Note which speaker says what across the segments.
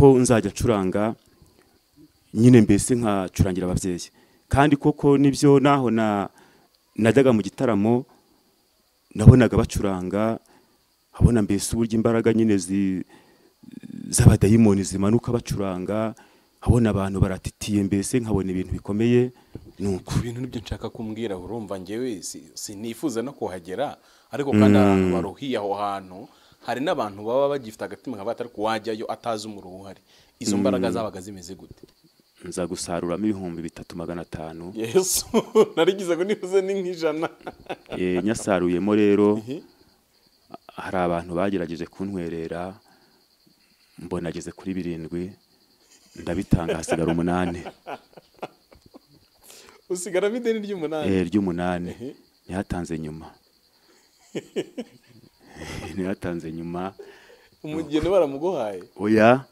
Speaker 1: ko nzajya ncuranga nyine mbese nkacurangira ababyeyi kandi koko nibyo naho najyaga mu gitaramo nabonaga bacuranga abona mbese uburyo imbaraga nyine z'abadayimoni zimanuka bacuranga abona abantu baratitiye mbese nkabona ibintu bikomeye nuko
Speaker 2: ibintu nibyo nshaka kumbwira urumva ngewe sinifuza no kuhagera ariko kandi abantu baruhiye aho hantu hari n'abantu baba bagifite agatima nka batari kuwajyayo atazi umuruho uhari izo mbaraga zabaga zimeze gute
Speaker 1: nza gusaruramo 3,500
Speaker 2: Yesu narigize ngo nifuze ni nk'ijana
Speaker 1: nyasaruyemo rero hari abantu bagerageje kuntwerera mbona ageze kuri 7 ndabitanga hasigara 8
Speaker 2: usigara mideni ry'umunani
Speaker 1: ry'umunani ntihatanze nyuma ntihatanze nyuma
Speaker 2: umugeni baramuguhaye
Speaker 1: oya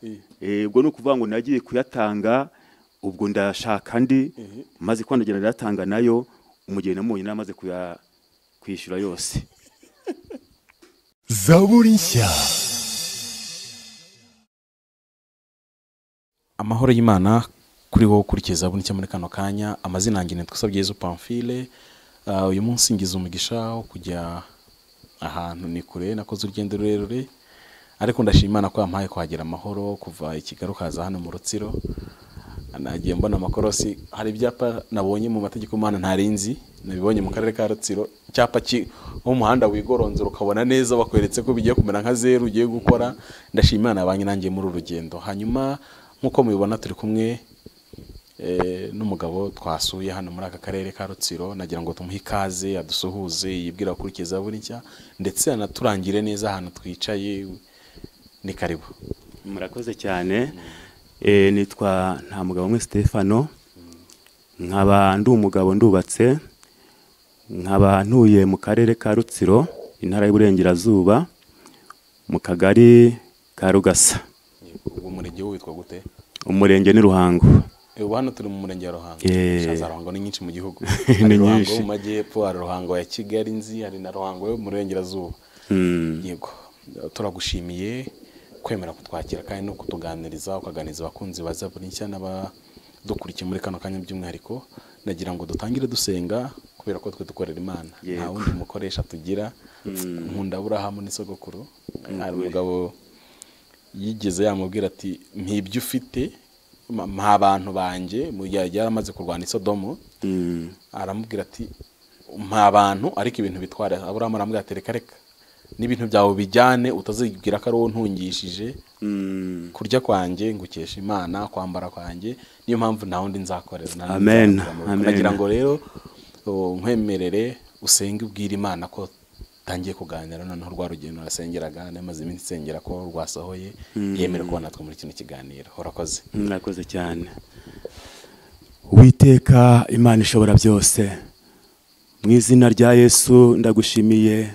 Speaker 1: ubwo nukuvuga ngo nagiye kuyatanga ubwo ndashaka andi maze kwandagera ndayatanga nayo umugeni namunye namaze kwishyura yose
Speaker 3: Zaburi nshya.
Speaker 2: Amahoro y'Imana kuri wowe ukurikiza Zaburi nshya muri kano kanya amazina yanjye ni Twasabyeyezu Pamphile uyu munsi ngize umugisha wo kujya ahantu ni kure nakoze urugendo rurerure ariko ndashima Imana ko yampaye kuhagera amahoro kuva Kigali ukaza hano mu Rutsiro nagiye mbona amakorosi hari ibyapa nabonye mu mategeko y'Imana ntarinzi nabibonye mu karere ka Rutsiro icyapa mu muhanda wigoronzera ukabona neza bakweretse ko bigiye kumera nka zero ugiye gukora ndashima Imana yabanye nanjye muri urugendo hanyuma nkuko mubibona turi kumwe n'umugabo twasuye hano muri aka karere ka Rutsiro nagira ngo tumuhe ikaze adusuhuze yibwira kurikiza Zaburi nshya ndetse anaturangire neza ahantu twicaye ni karibu
Speaker 1: murakoze cyane nitwa nta mugabo umwe Stefano nkaba ndi umugabo ndubatse nkaba ntuye mu karere ka Rutsiro intara y'Iburengerazuba mu kagari ka Rugasa
Speaker 2: umurenge witwa gute
Speaker 1: umurenge ni Ruhango
Speaker 2: hano turi mu murenge wa Ruhango shaza Ruhango ni nyinshi mu gihugu
Speaker 1: ni
Speaker 2: Ruhango mu majyepfo hari Ruhango ya Kigali nzi hari na Ruhango yo mu Burengerazuba yego turagushimiye kwemera kutwakira kandi no kutuganiriza ukaganiza abakunzi ba Zaburi nshya n'abadukurikiye muri kano kanya by'umwihariko nagira ngo dutangire dusenga kubera ko twe dukorera Imana nta wundi mukoresha tugira nkunda Aburahamu n'isogokuru hari umugabo yigeze yamubwira ati mpibyo ufite mpa abantu banjye mu gihe yaramaze kurwana Sodomu aramubwira ati mpa abantu ariko ibintu bitwara Aburahamu aramubwira ati reka n'ibintu byawe bijyane utazibwira ko ari wowe ntungishije kurya kwanjye ngukesha Imana kwambara kwanjye niyo mpamvu nta wundi nzakorera
Speaker 1: amen
Speaker 2: nagira ngo rero nkwemerere usenge ubwira Imana ko tangiye kuganira noneho rwa rugendo rasengeraga namaze iminsi nsengera ko rwasohoye yemera ko natwe muri kino kiganiro urakoze
Speaker 1: murakoze cyane Uwiteka Imana ishobora byose mu izina rya Yesu ndagushimiye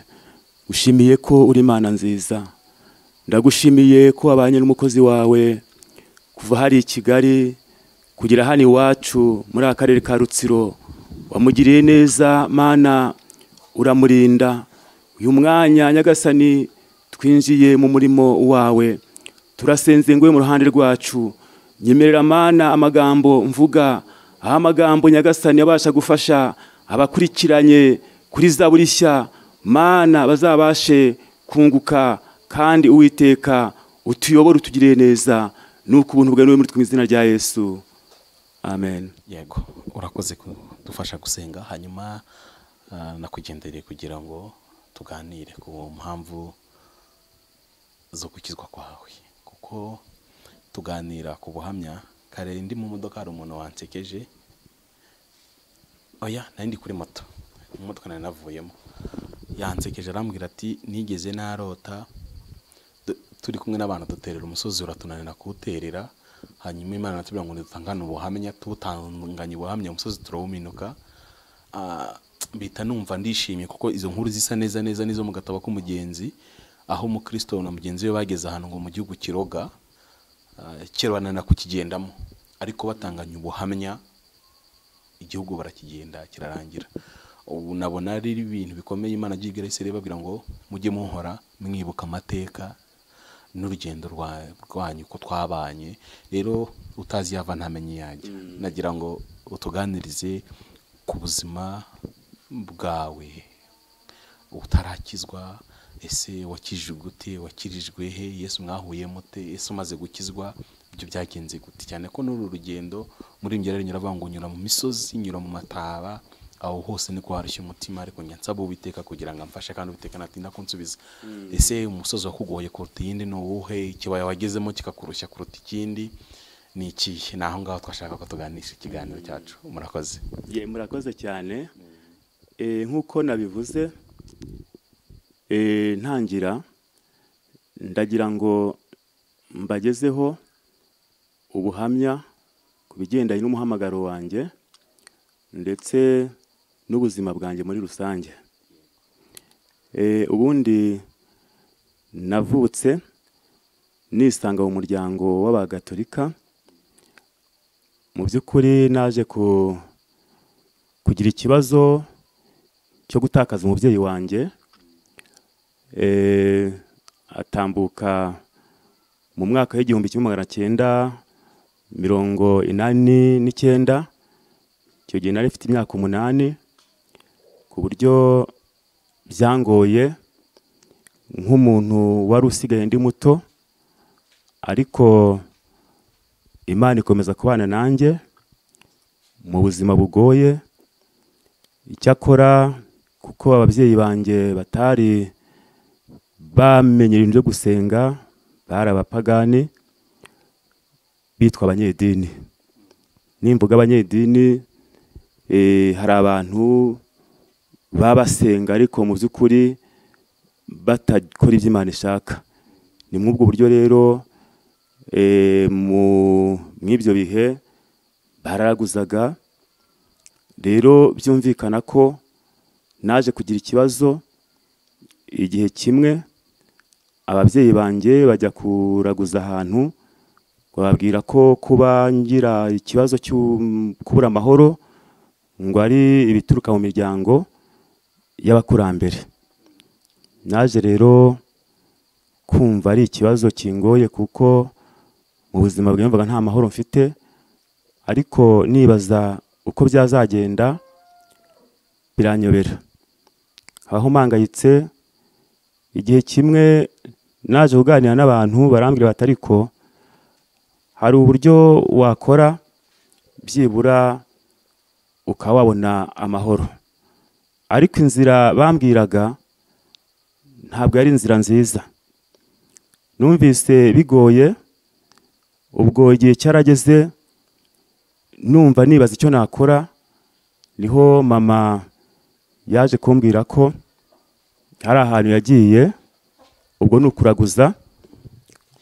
Speaker 1: ushimiye ko uri Imana nziza ndagushimiye ko wabanye n'umukozi wawe kuva hari Kigali kugira hano iwacu muri akarere ka Rutsiro wamugiriye neza Mana uramurinda uyu mwanya Nyagasani twinjiye mu murimo wawe turasenze ngo mu ruhande rwacu nyemerera Mana amagambo mvuga aho amagambo Nyagasani yabasha gufasha abakurikiranye kuri Zaburi nshya Mana bazabashe kunguka kandi Uwiteka utuyobora utugiriye neza nuko ubuntu bwawe muri twe mu izina rya Yesu amen
Speaker 2: yego urakoze kudufasha gusenga hanyuma nakugendereye kugira ngo tuganire ku mpamvu zo gukizwa kwawe kuko tuganira ku buhamya kare ndi mu modoka hari umuntu wansekeje oya nari ndi kuri moto imodoka nari navuyemo yansekeje arambwira ati nigeze narota turi kumwe n'abantu duterera umusozi uratunanira kuwuterera hanyuma Imana natubwira ngo dutangane ubuhamya tutanganye ubuhamya umusozi turawuminuka bita numva ndishimye kuko izo nkuru zisa neza neza nizo mu gatabo k'umugenzi aho umukristo na mugenzi we bageze ahantu ngo mu gihugu kiroga kirwanana kukigendamo ariko batanganye ubuhamya igihugu barakigenda kirarangira ubu nabona ari ibintu bikomeye Imana agiye Isirayeli babwira ngo mujye muhora mwibuka amateka n'urugendo rwanyu uko twabanye, rero utazi yava ntamenye yajya. Nagira ngo utuganirize ku buzima bwawe utarakizwa. Ese wakijijwe gute? Wakirijwe he? Yesu mwahuye mute? Ese umaze gukizwa ibyo byagenze gute? Cyane ko n'uru rugendo muri imbyerere nyuravuga ngo nyura mu misozi, nyura mu mataba, aho hose niko harushya umutima, ariko nyansaba Uwiteka kugira ngo amfashe, kandi Uwiteka natinda kunsubiza. Ese umusozi wakugoye kuruta iyindi ni uwuhe? Ikibaya wagezemo kikakurushya kuruta ikindi ni ikihe? Naho ngaho twashaka ko tuganisha ikiganiro cyacu. Murakoze.
Speaker 1: Murakoze cyane. Nk'uko nabivuze, ntangira ndagira ngo mbagezeho ubuhamya ku bigendanye n'umuhamagaro wanjye ndetse n'ubuzima bwanjye muri rusange. Ubundi navutse nisanga mu muryango w'abagatolika. Mu by'ukuri naje kugira ikibazo cyo gutakaza umubyeyi wanjye. Atambuka mu mwaka w'1989. Icyo gihe nari mfite imyaka 8, ku buryo byangoye nk'umuntu wari usigaye ndi muto, ariko Imana ikomeza kubana nanjye mu buzima bugoye. Icyakora kuko ababyeyi banjye batari bamenye ibintu byo gusenga, bari abapagani bitwa abanyedini. Nimvuga abanyedini, hari abantu babasenga ariko mu by'ukuri batakora ibyo Imana ishaka. Ni muri ubwo buryo rero mw'ibyo bihe bararaguzaga. Rero byumvikana ko naje kugira ikibazo. Igihe kimwe ababyeyi banjye bajya kuraguza ahantu, bababwira ko kuba ngira ikibazo cyo kubura amahoro ngo ari ibituruka mu miryango y'abakurambere. Naje rero kumva ari ikibazo kingoye, kuko mu buzima bwanjye mvaga nta mahoro mfite, ariko nibaza uko byazagenda biranyobera. Aho mpangayitse, igihe kimwe naje kuganira n'abantu barambwira bati ariko hari uburyo wakora byibura ukaba wabona amahoro. Ariko inzira bambwiraga ntabwo ari inzira nziza. Numvise bigoye. Ubwo igihe cyarageze numva nibaza icyo nakora, niho mama yaje kumbwira ko hari ahantu yagiye, ubwo ni ukuraguza.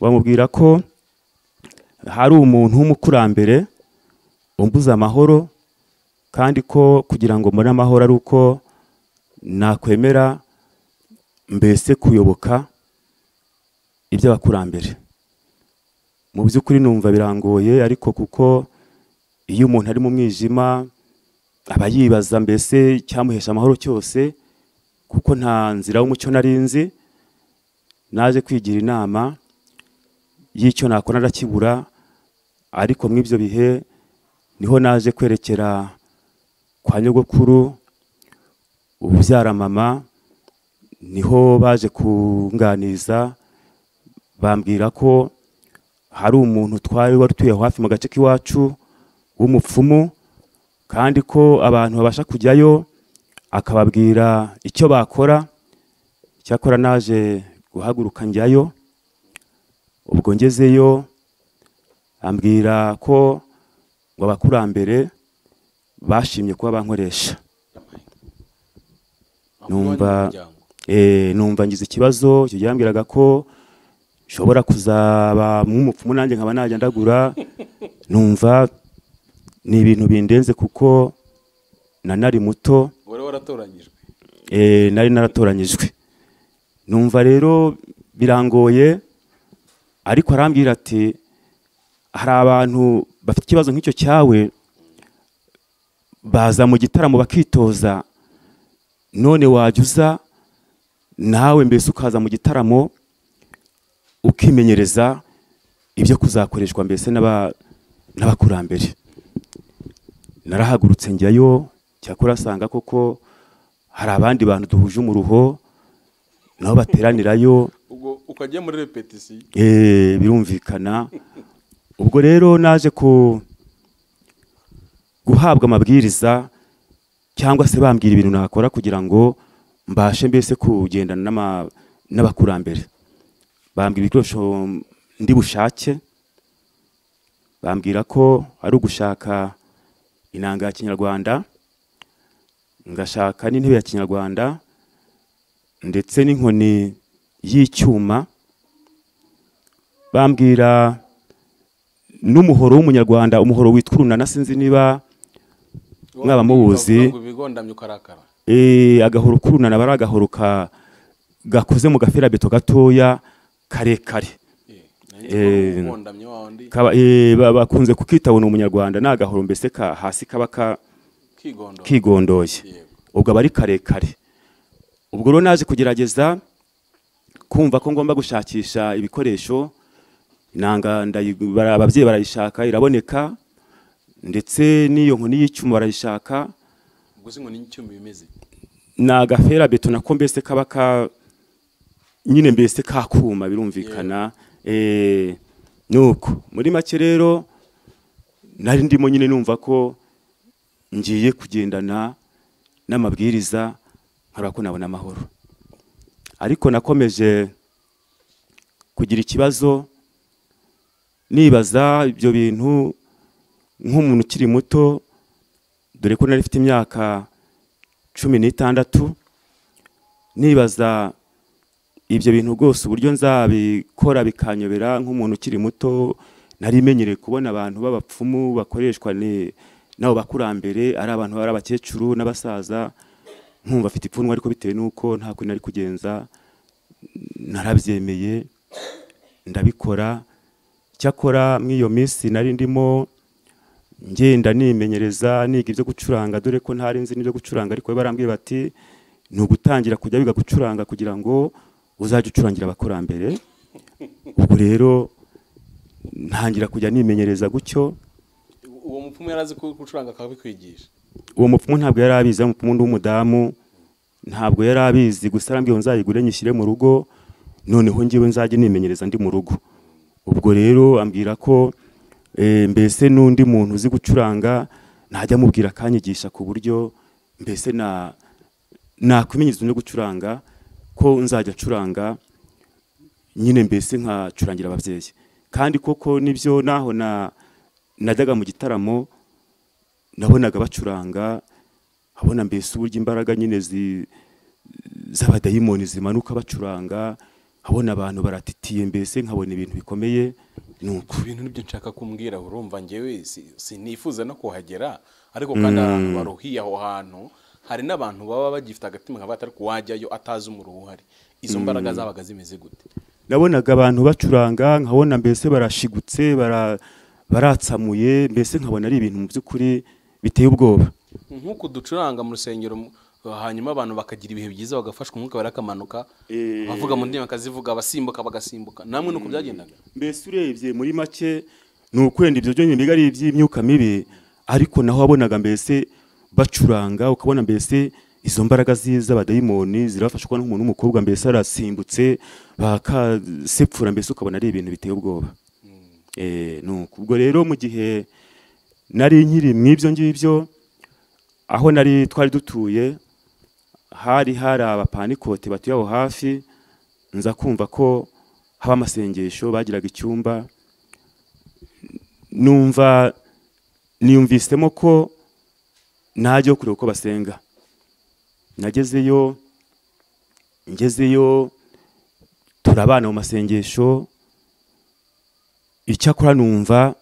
Speaker 1: Bamubwira ko hari umuntu w'umukurambere umbuza amahoro, kandi ko kugira ngo mbone amahoro ari uko nakwemera mbese kuyoboka iby'abakurambere. Mu by'ukuri numva birangoye, ariko kuko iyo umuntu ari mu mwijima aba yibaza mbese cyamuhesha amahoro cyose, kuko nta nzira y'umucyo narinzi. Naje kwigira inama y'icyo nakora ndakibura, ariko mw'ibyo bihe niho naje kwerekera kwa nyogokuru ubyara mama. Niho baje kunganiza, bambwira ko hari umuntu twari warutuye hafi mu gace k'iwacu w'umupfumu, kandi ko abantu babasha kujyayo akababwira icyo bakora. Cyakora naje guhaguruka njyayo. Ubwo ngezeyo ambwira ko ngo abakurambere bashimye kuba bankoresha. Numva ngize ikibazo. Icyo gihe yambwiraga ko nshobora kuzaba nk'umupfumu nanjye nkaba najya ndagura. Numva ni ibintu bindenze, kuko nari muto.
Speaker 2: Wari waratoranyijwe?
Speaker 1: Nari naratoranyijwe. Numva rero birangoye, ariko arambwira ati hari abantu bafite ikibazo nk'icyo cyawe, baza mu gitaramo bakitoza, none wajya uza nawe mbese ukaza mu gitaramo ukimenyereza ibyo kuzakoreshwa mbese n'abakurambere. Narahagurutse njyayo, cyakora asanga koko hari abandi bantu duhuje umuruho nabo bateranirayo.
Speaker 2: ubwo ukajya muri repetition
Speaker 1: Birumvikana. Ubwo rero naje guhabwa amabwiriza cyangwa se bambwira ibintu nakora kugira ngo mbashe mbese kugendana n'abakurambere. Bambwira ibikoresho ndi bushake, bambwira ko ari ugushaka inanga ya Kinyarwanda, ngashaka n'intebe ya Kinyarwanda ndetse n'inkoni y'icyuma. Bambwira n'umuhoro w'umunyarwanda, umuhoro witwa urunana, sinzi niba mwaba muwuzi. Agahoro k'urunana bari agahoro gakoze mu gaferabeto gatoya karekare. Bakunze kukitabona umunyarwanda, ni agahoro mbese hasi kaba kigondoye, ubwo aba ari karekare. Ubwo rero naje kugerageza kumva ko ngomba gushakisha ibikoresho. Inanga ababyeyi barayishaka iraboneka, ndetse n'iyo nkoni y'icyuma barayishaka.
Speaker 2: Ubwo inkoni y'icyuma bimeze
Speaker 1: ni agaferabeto nako mbese kaba nyine mbese kakuma, birumvikana. Nuko muri make rero nari ndimo nyine numva ko ngiye kugendana n'amabwiriza nkora ko nabona amahoro. Ariko nakomeje kugira ikibazo nibaza ibyo bintu nk'umuntu ukiri muto, dore ko nari mfite imyaka 16. Nibaza ibyo bintu rwose uburyo nzabikora bikanyobera nk'umuntu ukiri muto. Nari menyereye kubona abantu b'abapfumu bakoreshwa nabo bakurambere, ari abantu bari abakecuru n'abasaza, nkumva afite ipfunwe. Ariko bitewe nuko nta kuntu nari kugenza, narabyemeye ndabikora. Cyakora mw'iyo minsi nari ndimo ngenda nimenyereza, niga ibyo gucuranga, dore ko ntari nzi n'ibyo gucuranga. Ariko barambwiye bati ni ugutangira kujya biga gucuranga kugira ngo uzajye ucurangira abakurambere. Ubwo rero ntangira kujya nimenyereza gutyo.
Speaker 2: Uwo mupfumu yarazi gucuranga akabikwigisha?
Speaker 1: Uwo mupfumu ntabwo yari abizi. Umupfumu w'umudamu ntabwo yari abizi, gusa arambwiye nzayigure nyishyire mu rugo, noneho ngewe nzajye nimenyereza ndi mu rugo. Ubwo rero ambwira ko mbese n'undi muntu uzi gucuranga najya mubwira akanyigisha, ku buryo mbese nakwimenyereza no gucuranga, ko nzajya ncuranga nyine mbese nkacurangira ababyeyi. Kandi koko nibyo, naho najyaga mu gitaramo nabonaga bacuranga, habona mbese uburyo imbaraga nyine z'abadayimoni zimanuka bacuranga, habona abantu baratitiye, mbese nkabona ibintu bikomeye.
Speaker 2: Nuko ibintu nibyo nshaka kumbwira. Urumva ngewe sinifuza no kuhagera, ariko kandi abantu baruhiye aho hantu, hari n'abantu baba bagifite agatima nka batari kuwajyayo atazi umuruho uhari. Izo mbaraga zabaga zimeze gute?
Speaker 1: Nabonaga abantu bacuranga, nkabona mbese barashigutse, baratsamuye, mbese nkabona ari ibintu mu by'ukuri biteye ubwoba.
Speaker 2: Nk'uko ducuranga mu rusengero, hanyuma abantu bakagira ibihe byiza, bagafashwa umwuka barakamanuka, bavuga mu ndimi bakazivuga, abasimbuka bagasimbuka. Namwe nuko byagendaga? Mbese
Speaker 1: urebye muri make ni ukwenda ibyo byo nyine ari iby'imyuka mibi, ariko naho wabonaga mbese bacuranga, ukabona mbese izo mbaraga z'abadayimoni zirafashwa n'umuntu w'umukobwa, mbese arasimbutse bakasepfura, mbese ukabona ari ibintu biteye ubwoba. Nuko ubwo rero mu gihe nari nkiri mw'ibyo ngibyo, aho twari dutuye hari abapanikote batuye aho hafi, nza kumva ko haba amasengesho, bagiraga icyumba. Niyumvisemo ko najya kureba uko basenga. ngezeyo turabana mu masengesho. Icyakora numva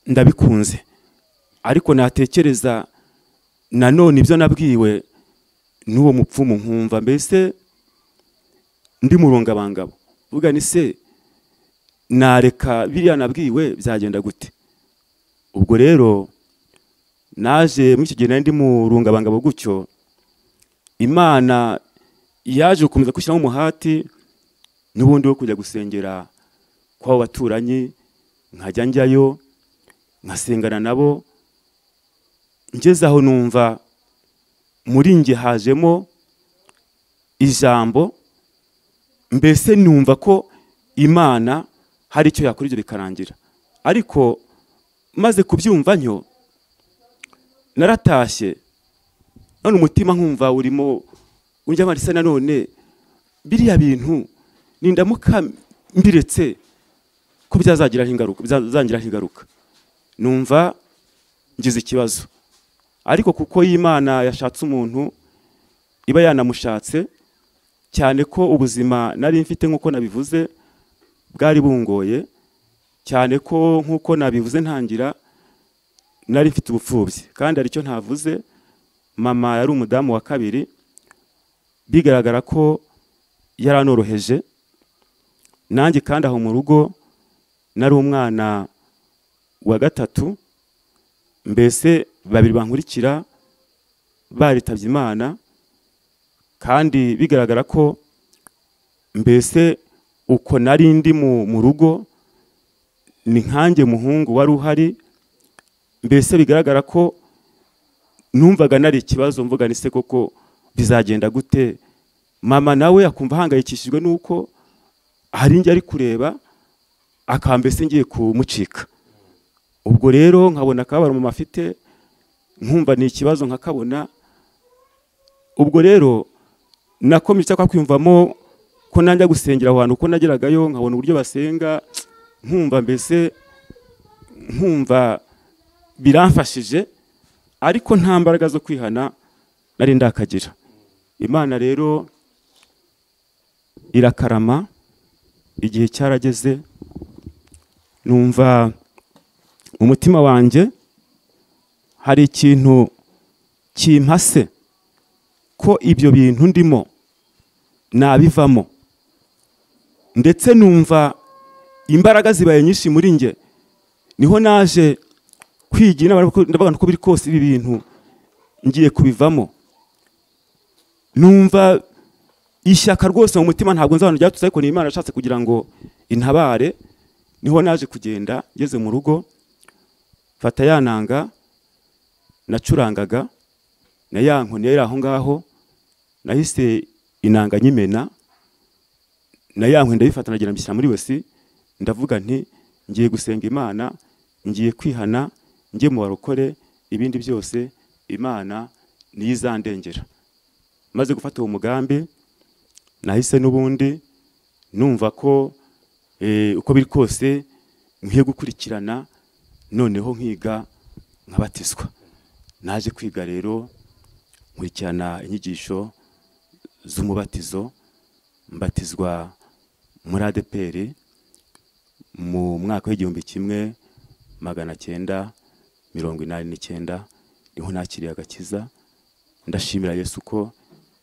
Speaker 1: ndabikunze, ariko natekereza nanone ibyo nabwiwe n'uwo mupfumu, nkumva mbese ndi murungabangabo. Vuga ni se nareka biriya nabwiwe byagenda gute? Ubwo rero naje muri icyo gihe ndi murungabangabo gutyo, Imana yaje gukomeza gushyiramo umuhati n'ubundi wo kujya gusengera kw'abo baturanyi, nkajya njyayo nkasengana nabo. Ngeze aho numva muri nge hajemo ijambo, mbese numva ko Imana hari icyo yakora ibyo bikarangira. Ariko maze kubyumva ntyo, naratashye, none umutima nkumva urimo unjya marisa, nanone biriya bintu nindamuka mbiretse ko byazagiraho ingaruka. Numva ngize ikibazo. Ariko kuko Imana yashatse umuntu, iba yanamushatse, cyane ko ubuzima nari mfite nk'uko nabivuze bwari bungoye, cyane ko nk'uko nabivuze ntangira nari mfite ubupfubyi, kandi aricyo ntavuze, mama yari umudamu wa kabiri, bigaragara ko yaranoroheje. Nanjye kandi aho mu rugo nari umwana wa gatatu, mbese babiri bankurikira baritabye Imana, kandi bigaragara ko mbese uko nari ndi mu rugo ni nkanjye muhungu wari uhari. Mbese bigaragara ko numvaga nari ikibazo, mvuga ni se koko bizagenda gute. Mama nawe akumva ahangayikishijwe nuko hari njye ari kureba, akambese ngiye kumucika. Ubwo rero nkabona akababaro mama afite, nkumva ni ikibazo nkakabona. Ubwo rero nakomeje kwiyumvamo ko nanjya gusengera ahantu, uko nageragayo nkabona uburyo basenga, nkumva mbese nkumva biramfashije, ariko nta mbaraga zo kwihana nari ndakagira. Imana rero irakarama, igihe cyarageze, numva umutima wanjye hari ikintu kimpase ko ibyo bintu ndimo nabivamo, ndetse numva imbaraga zibaye nyinshi muri nge. Niho naje kwigira, ndavuga ko biri kose ibi bintu ngiye kubivamo. Numva ishyaka rwose mu mutima, ntabwo nzabona ryatutse, ariko ni Imana yashatse kugira ngo intabare. Niho naje kugenda, ngeze mu rugo fata yananga nacurangaga na ya nkoni yari aho ngaho, nahise inanga nyimena, na ya nkoni ndabifata nagira mbishyira muri wese. Ndavuga nti ngiye gusenga Imana, ngiye kwihana, ngiye mu barokore, ibindi byose Imana niyo izandengera. Maze gufata uwo mugambi, nahise n'ubundi numva ko uko biri kose nkwiye gukurikirana, noneho nkiga nkabatizwa. Naje kwiga rero nkurikirana inyigisho z'umubatizo, mbatizwa muri ADPR mu mwaka w'1989. Niho nakiriye agakiza. Ndashimira Yesu ko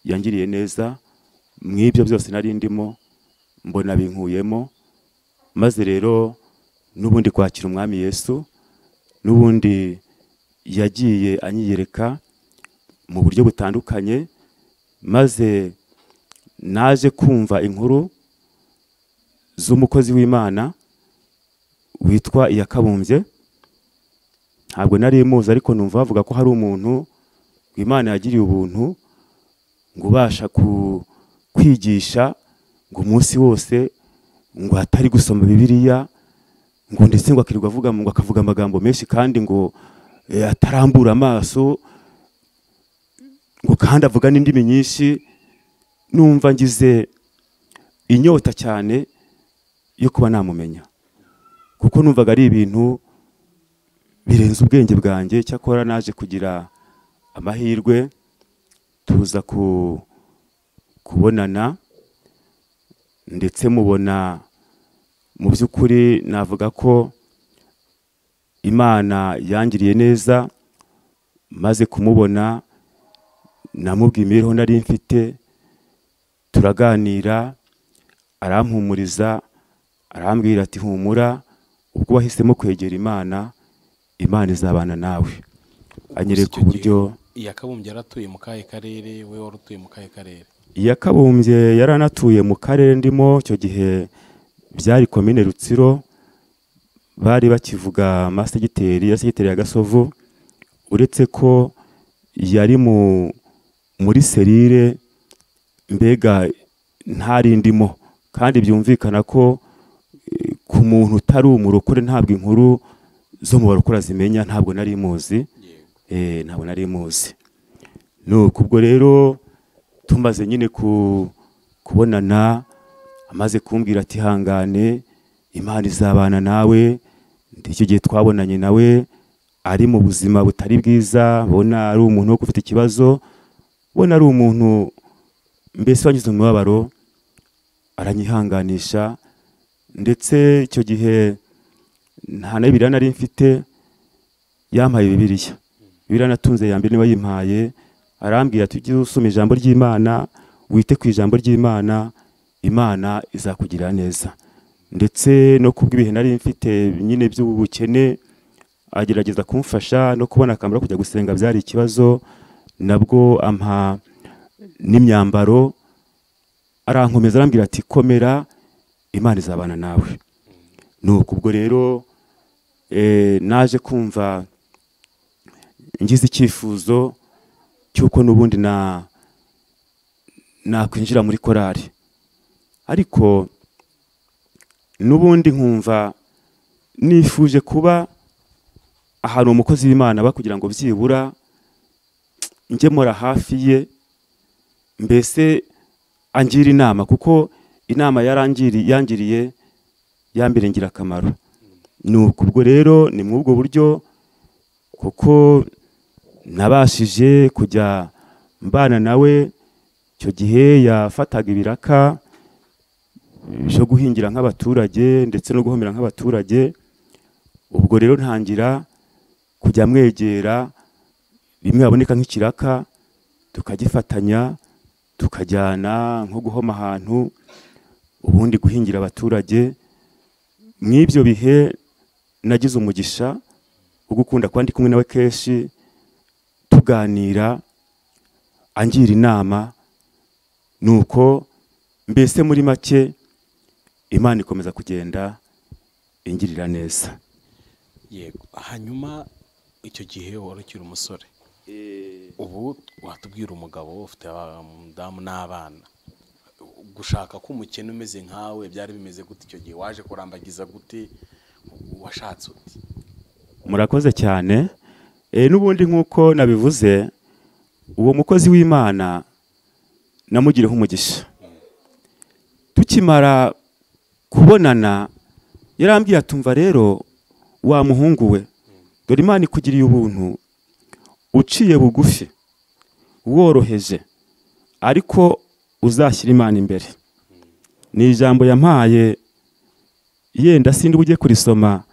Speaker 1: yangiriye neza mw'ibyo byose nari ndimo, mbona binkuyemo. Maze rero n'ubundi kwakira umwami Yesu, n'ubundi yagiye anyiyereka mu buryo butandukanye. Maze naje kumva inkuru z'umukozi w'Imana witwa Iyakabumbye. Ntabwo nari muzi, ariko numva bavuga ko hari umuntu Imana yagiriye ubuntu ngo ubasha kwigisha ngo umunsi wose, ngo atari gusoma Bibiliya, ngo ndetse ngo akirirwa avuga, ngo akavuga amagambo menshi, kandi ngo atarambura amaso, ngo kandi avuga n'indimi nyinshi. Numva ngize inyota cyane yo kuba namumenya, kuko numvaga ari ibintu birenze ubwenge bwanjye. Cyakora naje kugira amahirwe, tuza kubonana, ndetse mubona mu by'ukuri navuga ko Imana yangiriye neza. Maze kumubona, namubwiye imibereho nari mfite, turaganira, arampumuriza, arambwira ati humura, ubwo wahisemo kwegera Imana, Imana izabana nawe. Anyereka uburyo.
Speaker 2: Iyakabumbye yaratuye mu kahe karere, we wari utuye mu kahe karere?
Speaker 1: yakabumbye yaranatuye mu karere ndimo icyo gihe byari komine Rutsiro, bari bakivuga masegiteri ya Gasovu, uretse ko yari muri serire, mbega ntarindimo, kandi byumvikana ko ku muntu utari umurokore ntabwo inkuru zo mu barokora zimenya, ntabwo nari muzi, ntabwo nari muzi. Nuko ubwo rero tumaze nyine kubonana, amaze kumbwira ati hangane, Imana izabana nawe. Icyo gihe twabonanye nawe ari mu buzima butari bwiza, bona ari umuntu wo ufite ikibazo, bona ari umuntu mbese wanyuze mu mibabaro, aranyihanganisha. Ndetse icyo gihe nta na Bibiliya nari mfite, yampaye Bibiliya natunze ya mbere niwe yimpaye, arambwira ati ujye usoma ijambo ry'Imana, wite ku ijambo ry'Imana, Imana izakugirira neza. Ndetse no kubw'ibihe nari mfite nyine by'ubukene, agerageza kumfasha no kubona akamaro kujya gusenga byari ikibazo, nabwo ampa n'imyambaro, arankomeza arambwira ati komera, Imana izabana nawe. Nuko ubwo rero naje kumva ngize icyifuzo cyuko n'ubundi nakwinjira muri korari, ariko n'ubundi nkumva nifuje kuba ahantu umukozi w'Imana kugira ngo byibura ngemura hafi ye, mbese angira inama, kuko inama yangiriye yambere ngira akamaro. Nuko ubwo rero ni muri ubwo buryo kuko nabashije kujya mbana nawe. Icyo gihe yafataga ibiraka byo guhingira nk'abaturage ndetse no guhomera nk'abaturage. Ubwo rero ntangira kujya mwegera, bimwe haboneka nk'ikiraka tukagifatanya, tukajyana nko guhoma ahantu, ubundi guhingira abaturage. Mw'ibyo bihe nagize umugisha wo gukunda kuba ndi kumwe nawe kenshi, tuganira, angira inama. Nuko mbese muri make Imana ikomeza kugenda ingirira neza.
Speaker 2: Yego, hanyuma icyo gihe warukira umusore, ubu watubwira umugabo ufite umudamu n'abana, gushaka ko umukene umeze nkawe byari bimeze gute icyo gihe? Waje kurambagiza gute? Washatse uti?
Speaker 1: Murakoze cyane. N'ubundi nk'uko nabivuze, uwo mukozi w'Imana namugireho umugisha. Tukimara kubonana yarambwiye atumva rero wa muhungu we, dore Imana ikugiriye ubuntu, uciye bugufi, woroheje, ariko uzashyira Imana imbere. Ni ijambo yampaye, yenda sindi ujye kurisoma,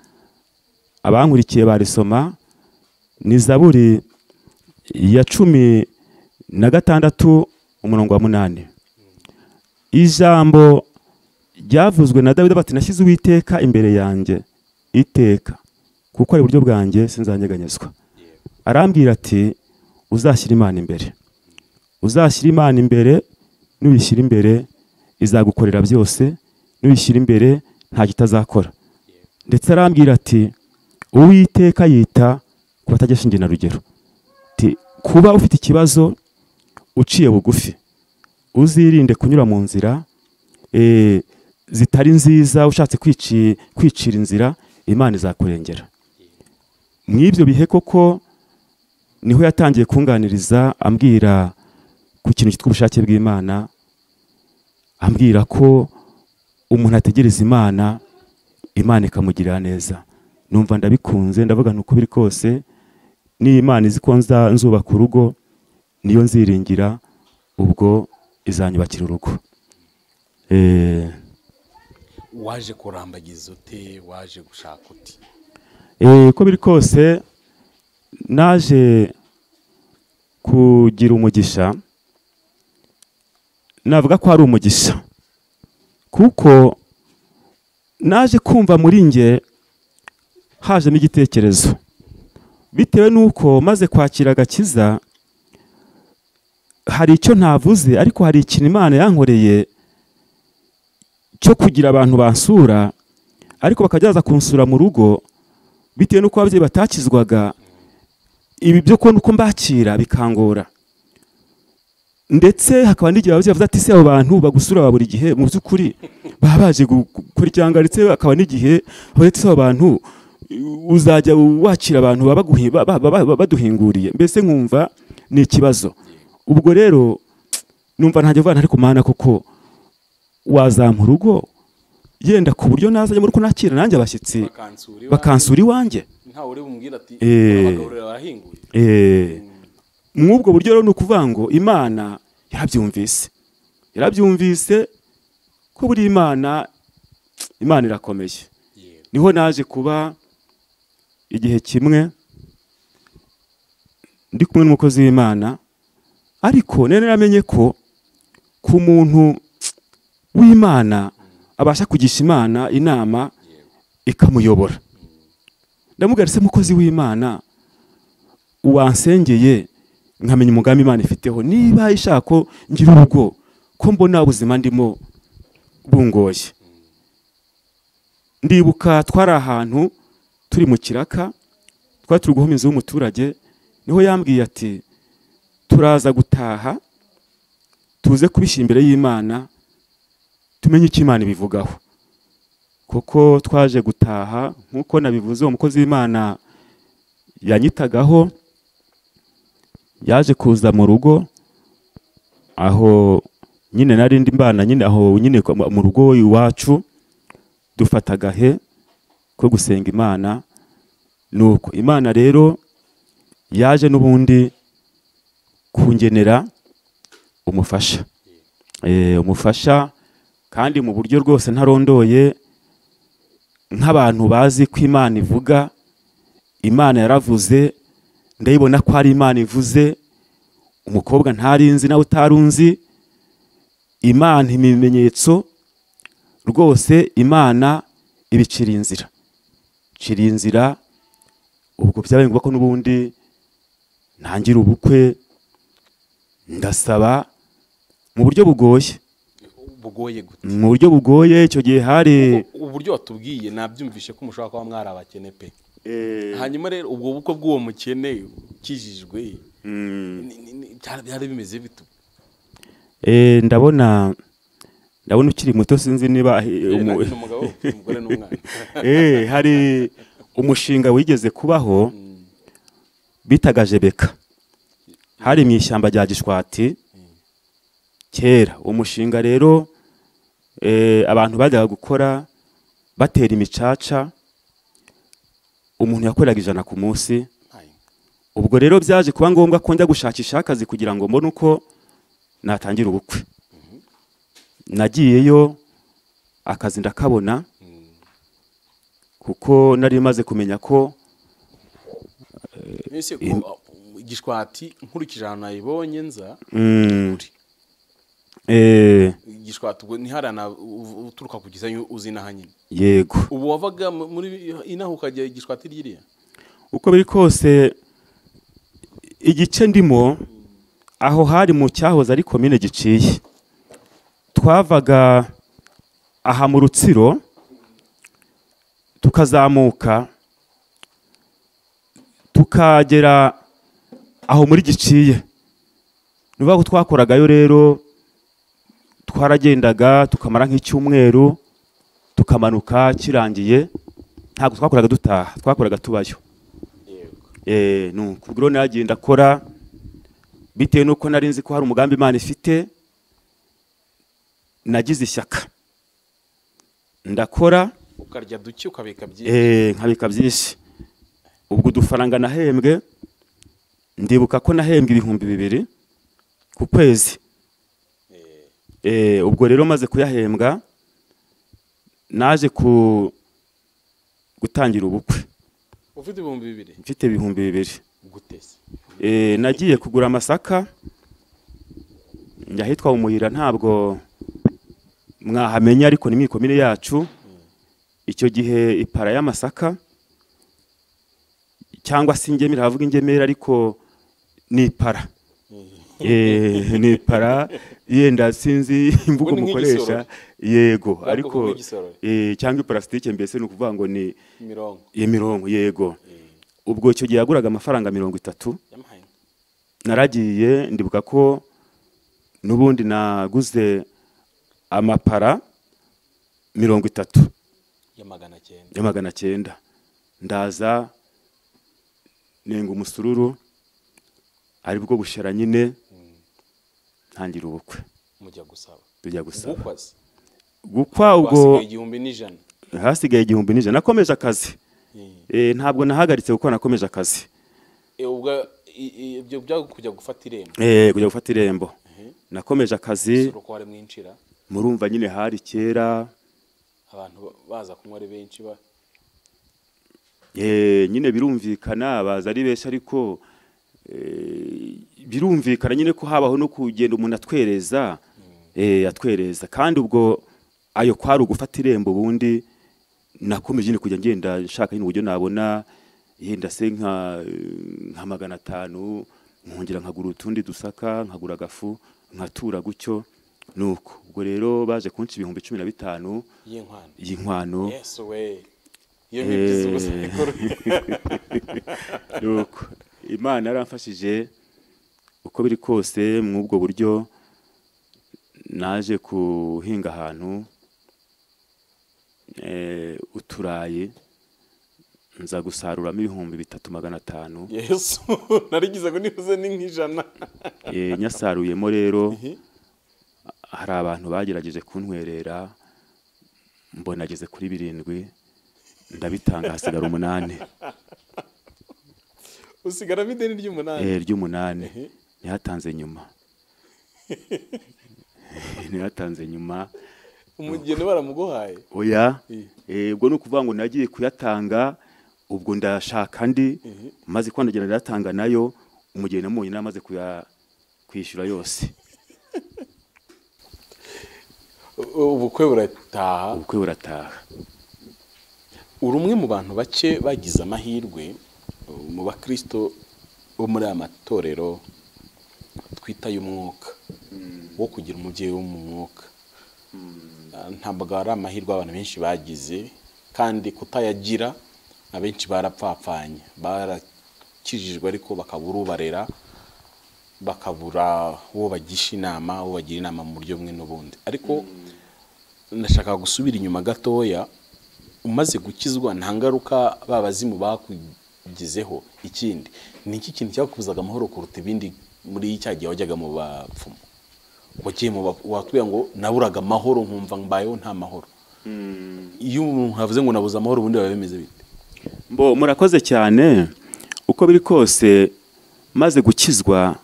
Speaker 1: abankurikiye barisoma. Ni Zaburi ya 16 umurongo wa 8. Ijambo ryavuzwe na Dawidi bati nashyize Uwiteka imbere yanjye iteka, kuko ari buryo bwanjye sinzanyeganyezwa. Arambwira ati uzashyira Imana imbere, uzashyira Imana imbere. Nuyishyira imbere izagukorera byose, nuyishyira imbere nta kitazakora. Ndetse arambwira ati Uwiteka yita ku batagesha inge na rugero. Kuba ufite ikibazo uciye bugufi, uzirinde kunyura mu nzira zitari nziza, ushatse kwicira inzira, Imana izakurengera. Mw'ibyo bihe koko niho yatangiye kunganiriza, ambwira ku kintu cyitwa ubushake bw'Imana, ambwira ko umuntu ategereza Imana, Imana ikamugirira neza. Numva ndabikunze, ndavuga nuko biri kose, ni Imana izi ko nzubaka urugo, niyo nziringira, ubwo izanyubakira urugo.
Speaker 2: Waje kurambagiza ute? Waje gushaka uti?
Speaker 1: Ko biri kose naje kugira umugisha. Navuga ko ari umugisha kuko naje kumva muri nge hajemo igitekerezo, bitewe nuko maze kwakira agakiza hari icyo ntavuze ariko hari ikintu Imana yankoreye cyo kugira abantu bansura ariko bakajyaza kunsura mu rugo bitewe n'uko ababyeyi batakizwaga, ibi byo kubona uko mbakira bikangora. Ndetse hakaba n'igihe ababyeyi bavuze ati se abo bantu bagusura ba buri gihe mu by'ukuri baba baje gukora icyanga, ndetse hakaba n'igihe ati se abo bantu uzajya wakira abantu baduhinguriye, mbese nkumva ni ikibazo. Ubwo rero numva ntajya vana ariko Mana koko wazampa urugo yenda ku buryo nazajya muri ko nakira nanjye abashyitsi bakansura iwanjye. Mw'ubwo buryo rero ni ukuvuga ngo Imana yarabyumvise ko buri Imana irakomeye. Niho naje kuba igihe kimwe ndi kumwe n'umukozi w'Imana, ariko nene namenye ko ku muntu w'Imana abasha kugisha Imana inama ikamuyobora. Ndamubwira se mukozi w'Imana wansengeye nkamenya umugambi Imana ifiteho, niba ishaka ko ngira urugo ko mbona ubuzima ndimo bungoye. Ndibuka twari ahantu turi mu kiraka, twari turi guhoma inzu y'umuturage, niho yambwiye ati turaza gutaha tuze kubishyira imbere y'Imana tumenye icyo Imana ibivugaho. Kuko twaje gutaha nk'uko nabivuze, umukozi w'Imana yanyitagaho, yaje kuza mu rugo aho nyine narindi mbana nyine aho nyine mu rugo iwacu, dufata agahe ko gusenga Imana. Nuko Imana rero yaje n'ubundi kungenera umufasha, umufasha kandi mu buryo rwose ntarondoye, nk'abantu bazi ko Imana ivuga. Imana yaravuze, ndayibona ko ari Imana ivuze. Umukobwa ntarinzi nawe utarunzi, Imana ibimenyetso rwose, Imana ibicira inzira. Ubwo byabaye ngombwa ko n'ubundi ntangira ubukwe, ndasaba mu buryo bugoye. Mu buryo bugoye. Icyo gihe hari
Speaker 2: uburyo watubwiye nabyumvishe ko mushaka kuba mwari abakene pe. Hanyuma rero ubwo bukwe bw'uwo mukene ukijijwe byari bimeze bite?
Speaker 1: Ndabona ukiri muto, sinzi niba
Speaker 2: umugore n'umwana.
Speaker 1: Hari umushinga wigeze kubaho bitaga Jebeka, hari mu ishyamba rya Gishwati kera. Umushinga rero abantu bajyaga gukora batera imicaca, umuntu yakoraga 100 ku munsi. Ubwo rero byaje kuba ngombwa ko njya gushakisha akazi kugira ngo mbone uko natangira ubukwe. Nagiyeyo akazi ndakabona, kuko nari maze kumenya ko
Speaker 2: Gishwati nkurikije ahantu nayibonye nza. Gishwati ubwo ni harana uturuka ku Gisenyi uzina hanyine.
Speaker 1: Yego.
Speaker 2: Ubu wavaga muri inaho ukajya Gishwati ryiriya?
Speaker 1: Uko biri kose igice ndimo aho hari mu cyahoze ari komine Giciye, twavaga aha mu Rutsiro tukazamuka tukagera aho muri Giciye. Nuvuga ko twakoragayo rero, twaragendaga tukamara nk'icyumweru tukamanuka, kirangiye ntabwo twakoraga dutaha, twakoraga tubayo. Nuko ubwo nagiye ndakora bitewe nuko nari nzi ko hari umugambi Imana ifite. Nagize ishyaka ndakora,
Speaker 2: ukarya duke ukabika byinshi.
Speaker 1: Nkabika byinshi. Ubwo dufaranga nahembwe, ndibuka ko nahembwe 2,000 ku kwezi. Ubwo rero maze kuyahembwa naje gutangira ubukwe.
Speaker 2: Ufite 2,000?
Speaker 1: Mfite 2,000.
Speaker 2: Gutese?
Speaker 1: Nagiye kugura amasaka njya hitwa Umuyira, ntabwo mwahamenya ariko ni mikomine yacu. Icyo gihe ipara y'amasaka cyangwa se ingemera, havuga ingemera ariko ni ipara. ni para yenda sinzi imvugo
Speaker 2: Ubundi
Speaker 1: mukoresha
Speaker 2: nk'igisorori.
Speaker 1: yego
Speaker 2: Bwabwo
Speaker 1: ariko
Speaker 2: nk'igisorori.
Speaker 1: cyangwa iparasitike mbese ni ukuvuga ngo ni
Speaker 2: imirongo
Speaker 1: imirongo yego ubwo icyo gihe yaguraga amafaranga 30.
Speaker 2: yamuhaye
Speaker 1: naragiye ndibuka ko n'ubundi naguze amapara 30
Speaker 2: ya 900
Speaker 1: ya 900 ndaza nenga umusururu ari bwo bushera nyine ntangira ubukwe
Speaker 2: mujya gusaba
Speaker 1: tujya gusaba
Speaker 2: gukwaza
Speaker 1: gukwa ubwo
Speaker 2: wasigaye 1,100
Speaker 1: hasigaye 1,100 nakomeje akazi ntabwo nahagaritse kuko nakomeje akazi
Speaker 2: ubwo ibyo byo kujya gufata irembo
Speaker 1: kujya gufata irembo nakomeje akazi
Speaker 2: uko wari mwinshira
Speaker 1: murumva nyine hari kera
Speaker 2: abantu baza kunywa ari benshi ba
Speaker 1: nyine birumvikana baza ari benshi ariko birumvikana nyine ko habaho no kugenda umuntu atwereza atwereza kandi ubwo ayo kwari ugufata irembo bundi nakomeje nyine kujya ngenda nshaka nyine uburyo nabona yenda se nka 500 nkongera nkagura utundi dusaka nkagura agafu nkatura gutyo nuko ubwo rero baje kunca 15,000 y'inkwano
Speaker 2: yes we iyo nibyiza ubusakoro
Speaker 1: nuko Imana yaramfashije uko biri kose mw'ubwo buryo naje kuhinga ahantu uturaye nza gusaruramo 3,500
Speaker 2: Yesu narigize ngo nibuze ni nk'ijana
Speaker 1: nyasaruyemo rero hari abantu bagerageje kuntwerera mbona ageze kuri 7 ndabitanga hasigara 8
Speaker 2: usigaramo ideni
Speaker 1: ry'umunani ntihatanze nyuma ntihatanze nyuma
Speaker 2: umugeni baramuguhaye
Speaker 1: oya ubwo ni ukuvuga ngo nagiye kuyatanga ubwo ndashaka andi maze kwandagera ndatanga nayo umugeni namuye namaze kwishyura yose
Speaker 2: ubukwe burataha uri umwe mu bantu bake bagize amahirwe mu bakristo bo muri aya matorero twita y'umwuka wo kugira umubyeyi wo mu mwuka ntabwo ari amahirwe abantu benshi bagize kandi kutayagira abenshi barapfapfanye barakijijwe ariko bakabura ubarera bakabura uwo bagisha inama uwo bagira inama mu buryo bumwe n'ubundi ariko ndashaka gusubira inyuma gatoya umaze gukizwa nta ngaruka babazimu bakugizeho ikindi ni iki kintu cyakubuzaga amahoro kuruta ibindi muri cya gihe wajyaga mu bapfumu wagiye mu watubwira ngo naburaga amahoro nkumva mbayeho nta mahoro iyo umuntu havuze ngo nabuze amahoro ubundi biba bimeze bite
Speaker 1: murakoze cyane uko biri kose maze gukizwa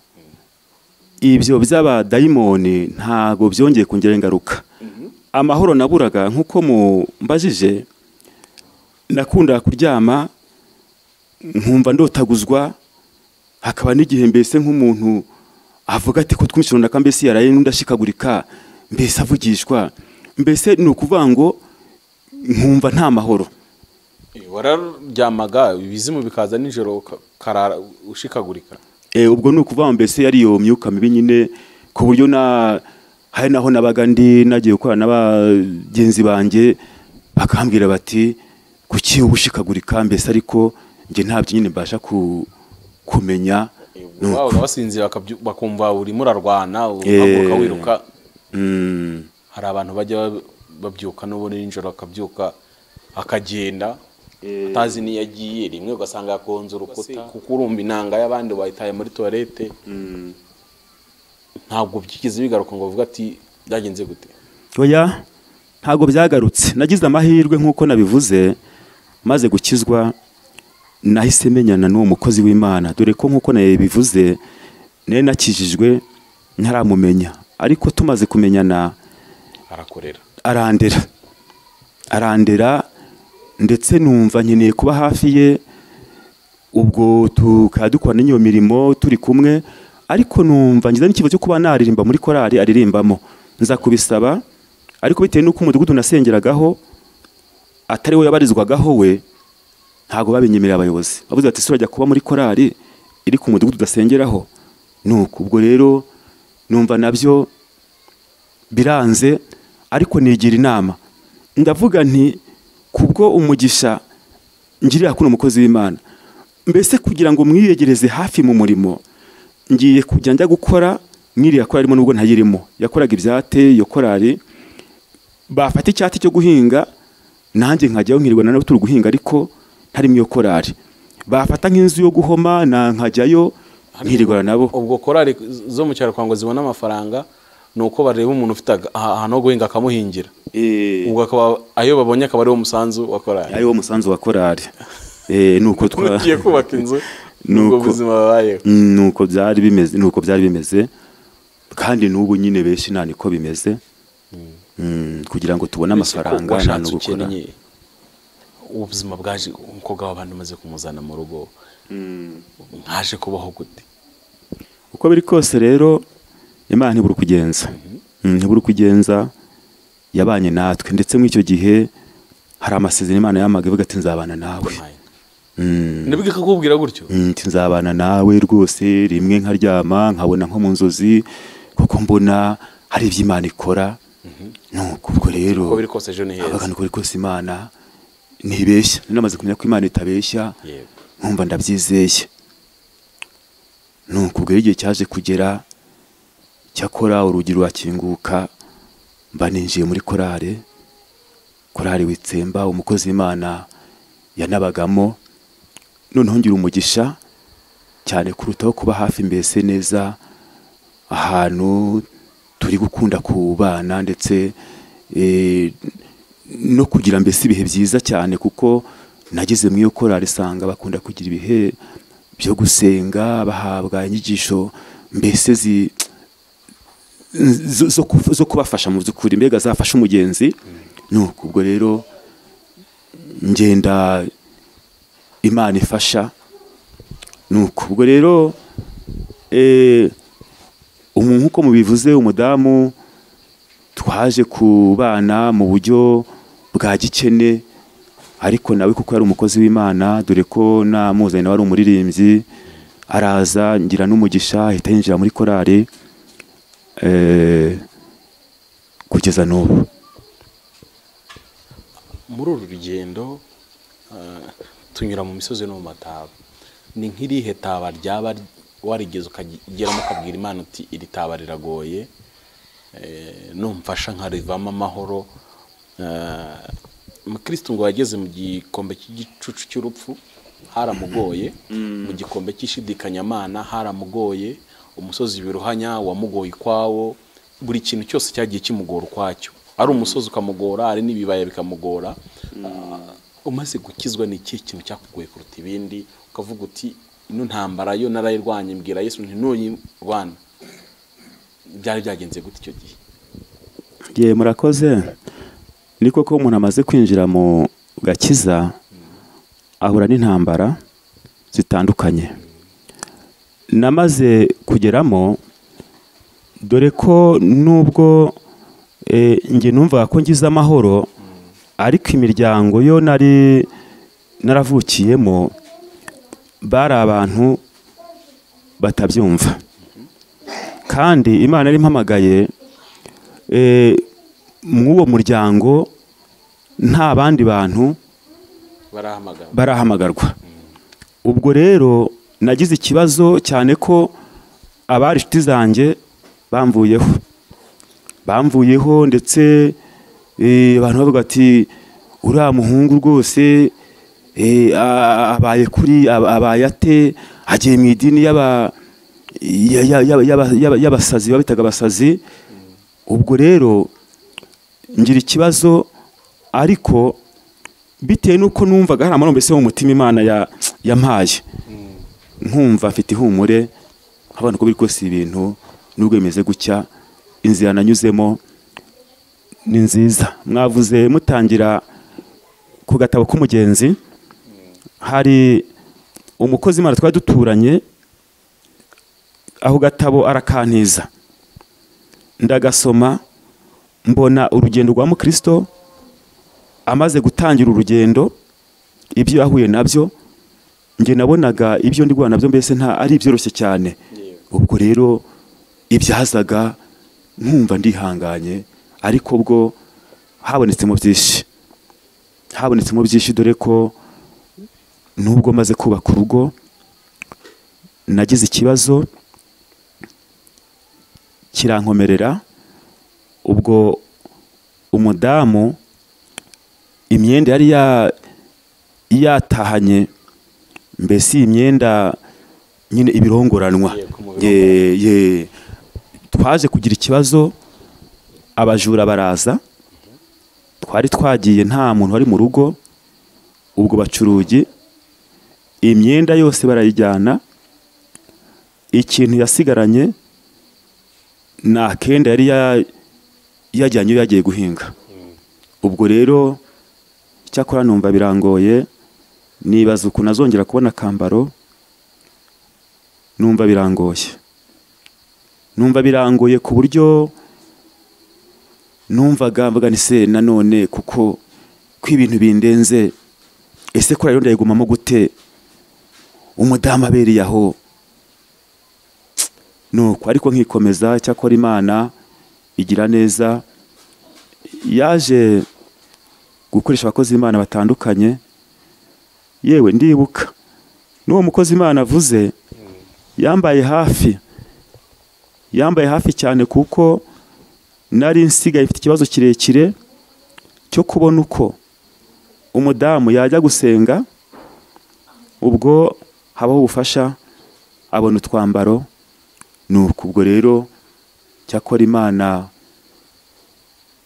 Speaker 1: ibyo by'abadayimoni ntago byongeye kongera ingaruka amahoro naburaga nk'uko mumbajije nakunda kuryama nkumva ndotaguzwa hakaba n'igihe mbese nk'umuntu avuga ati ko twinshi runaka mbese yaraye n'undashikagurika mbese avugishwa mbese ni ukuvuga ngo nkumva nta mahoro
Speaker 2: wararyamaga ibizimu bikaza nijoro karara ushikagurika
Speaker 1: ubwo ni ukuvuga mbese yari iyo myuka mibi nyine ku buryo hari naho nabaga ndi nagiye gukorana n'abagenzi banjye bakambwira bati kuki ubushikagurika mbese ariko njye ntabyo nyine mbasha kumenya
Speaker 2: basinzira bakumva urimo urarwana uhaguruka wiruka hari abantu bajya babyuka n'ubundi nijoro akabyuka akagenda atazi niyo agiye rimwe ugasanga yakonze urukuta kuko urumva inanga y'abandi bayitaye muri toilette ntabwo byigeze bigaruka ngo bavuga ati byagenze gute
Speaker 1: oya ntabwo byagarutse nagize amahirwe nk'uko nabivuze maze gukizwa nahise menyana n'uwo mukozi w'Imana dore ko nk'uko nabivuze nari nakijijwe ntaramumenya ariko tumaze kumenyana arandera ndetse numva nkeneye kuba hafi ye ubwo tukadukora n'iyo mirimo turi kumwe ariko numva ngize n'ikibazo cyo kuba naririmba muri korali aririmbamo nza kubisaba ariko bitewe n'uko umudugudu nasengeragaho atari we yabarizwagaho we ntago babinyemerera abayobozi bavuze ati surajya kuba muri korali iri ku mudugudu udasengeraho nuko ubwo rero numva nabyo biranze, ariko nigira inama ndavuga nti kubwo umugisha ngirira kuno umukozi w'Imana, mbese kugira ngo mwiyegereze hafi mu murimo, ngiye kujya njya gukora mwiriya korari nubwo ntayirimo, yakoraga ibyate iyo korari, bafata icyati cyo guhinga nanjye nkajyaho nkirirwa nabo turi guhinga ariko ntari mu iyo korari, bafata nk'inzu yo guhoma nkajyayo nkirirwa nabo.
Speaker 2: Ubwo korari zo mu cyaro kwa ngo zibona amafaranga nuko bareba umuntu ufite ahantu ho guhinga akamuhingira, ubwo akaba ayo babonye akaba ari wo musanzu wa korari,
Speaker 1: ari wo musanzu wa korari. Nuko
Speaker 2: twagiye kubaka inzu nuko buzima babayeho,
Speaker 1: nuko byari bimeze kandi n'ubu nyine benshi nta niko bimeze. Kugira ngo tubone amafaranga nta no gukora.
Speaker 2: Ubuzima bwaje umukobwa w'abantu maze kumuzana mu rugo, nkaje kubaho gute?
Speaker 1: Uko biri kose rero Imana ntibura kugenza, ntibura kugenza, yabanye natwe, ndetse muri icyo gihe hari amasezerano Imana yamaga ivuga ati nzabana nawe.
Speaker 2: Nibwo ikakubwira gutyo?
Speaker 1: Nzabana nawe rwose, rimwe nkaryama nkabona nko mu nzozi kuko mbona hari ibyo Imana ikora. Nuko ubwo rero
Speaker 2: uko biri kose ejo ni heza,
Speaker 1: uko biri kose Imana ntibeshya, namaze kumenya ko Imana itabeshya, nkumva ndabyizeye. Nuko ubwo igihe cyaje kugera, cyakora urugi rurakinguka, mba ninjiye muri korari Witsemba, umukozi w'Imana yanabagamo. Noneho ngira umugisha cyane kurutaho kuba hafi mbese neza ahantu turi gukunda kubana, ndetse no kugira mbese ibihe byiza cyane, kuko nageze mu iyo korari sanga bakunda kugira ibihe byo gusenga, bahabwa inyigisho mbese zo kubafasha mu by'ukuri, mbega zafasha umugenzi. Nuko ubwo rero ngenda Imana ifasha. Nuko ubwo rero umuntu uko mubivuze, umudamu twaje kubana mu buryo bwa gikene, ariko nawe kuko yari umukozi w'Imana, dore ko namuzanye nawe ari umuririmbyi, araza ngira n'umugisha ahita yinjira muri korari kugeza n'ubu.
Speaker 2: Muri uru rugendo tunyura mu misozi no mu mataba, ni nk'irihe taba ryaba warigeze ukageramo ukabwira Imana uti iri taba riragoye, numfasha nkarivamo amahoro? Mukristo ngo yageze mu gikombe cy'igicucu cy'urupfu haramugoye, mu gikombe cy'ishidikanyamana haramugoye, umusozi biruhanya wamugoye kwawo, buri kintu cyose cyagiye kimugora ukwacyo, ari umusozi ukamugora, ari n'ibibaya bikamugora. Umaze gukizwa ni iki kintu cyakugoye kuruta ibindi, ukavuga uti ino ntambara yo narayirwanye, mbwira Yesu nti nuyirwana? Byari byagenze gute icyo gihe?
Speaker 1: Murakoze. Ni koko umuntu amaze kwinjira mu gakiza ahura n'intambara zitandukanye. Namaze kugeramo, dore ko nubwo nge numva ko ngize amahoro, ariko imiryango yo naravukiyemo bari abantu batabyumva, kandi Imana yari impamagaye mw'uwo muryango nta bandi bantu barahamagarwa. Ubwo rero nagize ikibazo cyane ko abari inshuti zanjye bamvuyeho, ndetse abantu bavuga ati uriya muhungu rwose abaye ate, agiye mu idini y'abasazi, babitaga abasazi. Ubwo rero ngira ikibazo, ariko bitewe nuko numvaga hari amahoro mbese mu mutima Imana yampaye, nkumva afite ihumure, nkabona ko biri kose ibintu nubwo bimeze gutya, inzira nanyuzemo ni nziza. Mwavuze mutangira ku gatabo k'umugenzi, hari umukozi Imana twari duturanye, aho gatabo arakantiza, ndagasoma, mbona urugendo rwa Mukristo amaze gutangira urugendo, ibyo yahuye nabyo, nge nabonaga ibyo ndi guhura nabyo mbese nta ari byoroshye cyane. ubwo rero ibyazaga nkumva ndihanganye, ariko bwo habonetsemo byinshi, dore ko nubwo maze kubaka urugo nagize ikibazo kirankomerera. Ubwo umudamu imyenda yari yatahanye, mbese iyi myenda nyine ibirongoranwa, twaje kugira ikibazo, abajura baraza, twari twagiye nta muntu wari mu rugo, ubwo baca urugi, imyenda yose barayijyana, ikintu yasigaranye ni akenda yari yajyanye iyo yagiye guhinga. Ubwo rero icyakora numva birangoye, nibaza ukuntu azongera kubona akambaro, numva birangoye ku buryo numvaga mvuga ni se nanone kuko ibintu bindenze, ese ko rero ndayigumamo gute, umudamu abereye aho nuko. Ariko nkikomeza, cyakora Imana igira neza, yaje gukoresha abakozi b'Imana batandukanye. Yewe ndibuka n'uwo mukozi Imana avuze yambaye hafi cyane, kuko nari nsigaye mfite ikibazo kirekire cyo kubona uko umudamu yajya gusenga, ubwo habaho ubufasha, abona utwambaro. Nuko ubwo rero cyakora Imana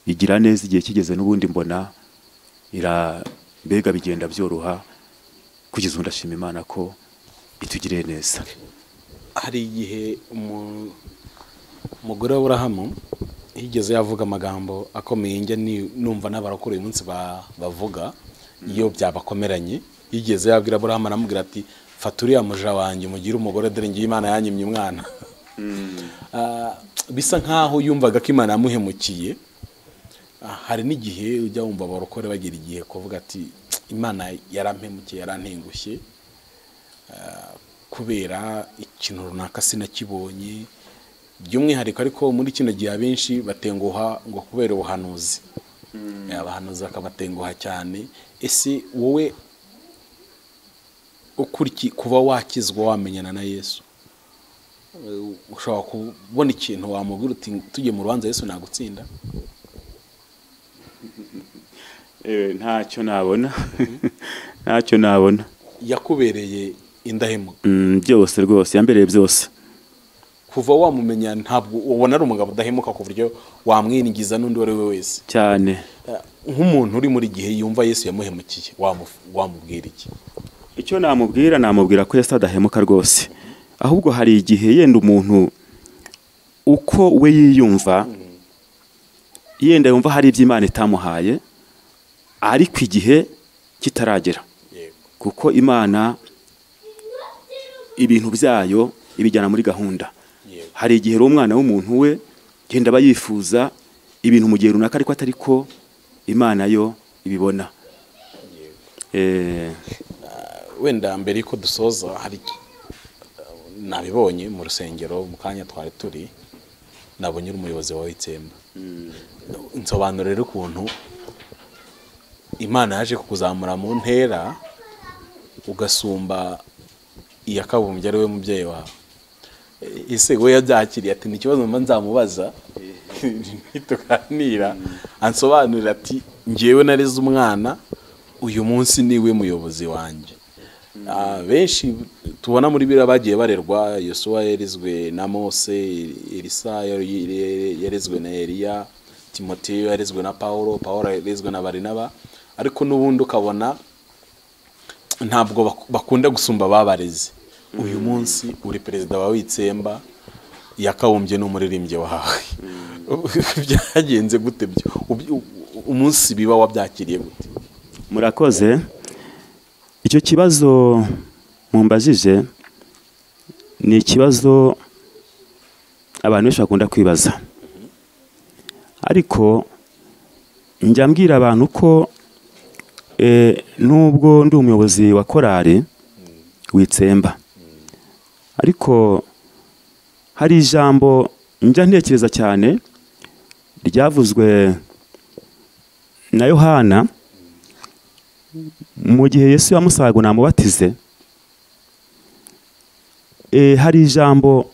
Speaker 1: igira neza, igihe kigeze n'ubundi mbona mbega bigenda byoroha, kugeza ubu ndashima Imana ko itugiriye neza.
Speaker 2: Hari igihe umugore wa Aburahamu yigeze yavuga amagambo akomeye, njya numva n'abarokore uyu munsi bavuga iyo byabakomeranye. Yigeze yabwira Aburahamu, aramubwira ati fata uriya muja wanjye umugire umugore, dore ngiye Imana yanyimye umwana. Bisa nkaho yumvaga ko Imana yamuhemukiye. Hari n'igihe ujya wumva abarokore bagira igihe kuvuga ati Imana yarampemukiye, yarantengushye kubera ikintu runaka sinakibonye, by'umwihariko. Ariko muri kino gihe abenshi batenguha ngo kubera ubuhanuzi, abahanuzi bakabatenguha cyane. Ese wowe kuba wakizwa, wamenyana na Yesu, ushobora kubona ikintu wamubwira uti tujye mu rubanza Yesu nagutsinda?
Speaker 1: Ntacyo nabona.
Speaker 2: Yakubereye indahemuka
Speaker 1: byose rwose, yambereye byose.
Speaker 2: kuva wamumenya ntabwo ubona ari umugabo udahemuka ku buryo wamwiringiza n'undi wari we wese
Speaker 1: cyane.
Speaker 2: Nk'umuntu uri muri gihe yumva Yesu yamuhemukiye, wamubwira iki?
Speaker 1: Icyo namubwira ko Yesu adahemuka rwose, ahubwo hari igihe yenda umuntu uko we yiyumva, yenda yumva hari iby'Imana itamuhaye, ariko igihe kitaragera, kuko Imana ibintu byayo ibijyana muri gahunda. Hari igihe umwana w'umuntu we genda aba yifuza ibintu mu gihe runaka, ariko atari ko Imana yo ibibona.
Speaker 2: Wenda mbere yuko dusoza, hari nabibonye mu rusengero mu kanya twari turi, nabonye umuyobozi wa Witsemba. Nsobanura rero ukuntu Imana yaje kukuzamura mu ntera ugasumba iyakabumbye ari we mubyeyi wawe. Ese we yabyakiriye ati ni ikibazo mba nzamubaza tuganira, ansobanurira ati ngewe nareze umwana, uyu munsi niwe muyobozi wanjye. Benshi tubona muri bira bagiye barerwa, Yosuwa yarezwe na Mose, Elisa yarezwe na Eliya, Timoteyo yarezwe na Paulo yarezwe na Barinaba, ariko n'ubundi ukabona ntabwo bakunda gusumba babareze. Uyu munsi uri perezida wa Witsemba, yakabumbye n'umuririmbyi wawe. Byagenze gute byo? Umunsi biba wabyakiriye gute?
Speaker 1: Murakoze. Icyo kibazo mumbajije ni ikibazo abantu benshi bakunda kwibaza, ariko njya mbwira abantu ko nubwo ndi umuyobozi wa korali Witsemba, ariko hari ijambo njya ntekereza cyane ryavuzwe na Yohana mu gihe Yesu yamusabaga ngo namubatize. Hari ijambo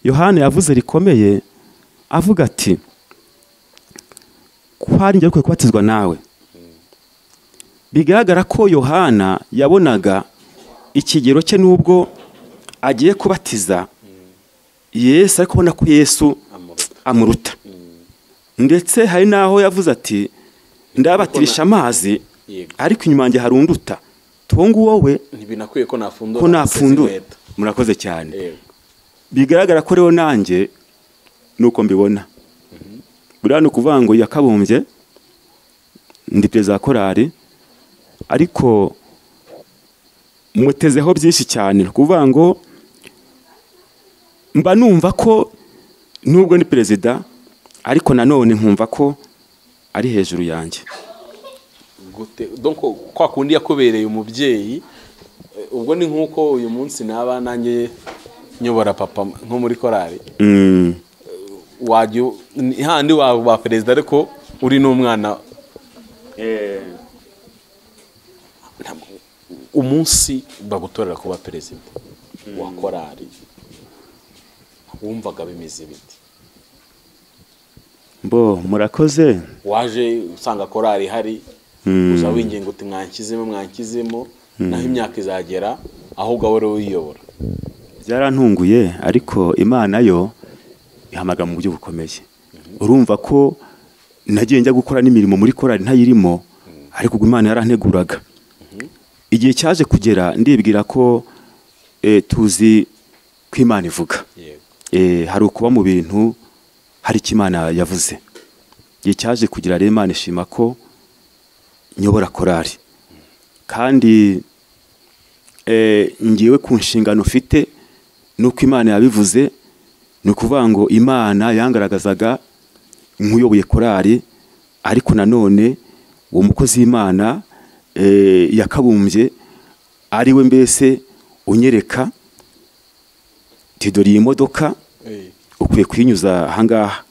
Speaker 1: Yohana yavuze rikomeye avuga ati ko hari njye ukwiye kubatizwa nawe. Bigaragara ko Yohana yabonaga ikigero cye nubwo agiye kubatiza Yesu, ariko ubona ko Yesu amuruta. Ndetse hari naho yavuze ati ndabatirisha amazi ariko inyuma yanjye hari unduta, tungu wowe
Speaker 2: ntibinakwiye ko
Speaker 1: nafundura. Murakoze cyane. Bigaragara ko rero nanjye nuko mbibona. Buriya ni ukuvuga ngo yakabumbye ndi perezida wa korali, ariko mutezeho byinshi cyane. Ni ukuvuga ngo mba numva ko nubwo ni perezida, ariko nanone nkumva ko ari hejuru yanjye.
Speaker 2: Donc kwa kundi yakobereye umubyeyi, ubwo ni nkuko uyu munsi naba nanjye nyobora papa nko muri korali. Wajye handi wa perezida ariko uri n'umwana. Umunsi bagutorera kuba perezida wa korali, wumvaga bimeze bite?
Speaker 1: Murakoze.
Speaker 2: Waje usanga korali hari, uza winginga uti mwankizemo naho imyaka izagera aho gahoro wiyobora.
Speaker 1: Byarantunguye, ariko Imana yo ihamaga mu buryo bukomeye. Urumva ko nagiye njya gukora n'imirimo muri korali ntayirimo, ariko Imana yaranteguraga. Igihe cyaje kugera ndibwira ko tuzi ko Imana ivuga. Hari ukuba mu bintu, hari icyo Imana yavuze. Igihe cyaje kugira rero Imana ishima ko nyobora korali, kandi ngiwe ku nshingano ufite nuko Imana yabivuze. Ni ukuvuga ngo Imana yangaragazaga nk'uyoboye korali, ariko nanone uwo mukozi w'Imana yakabumbye ari we mbese unyereka tidori iyi modoka ukwiye kuyinyuza ahangaha.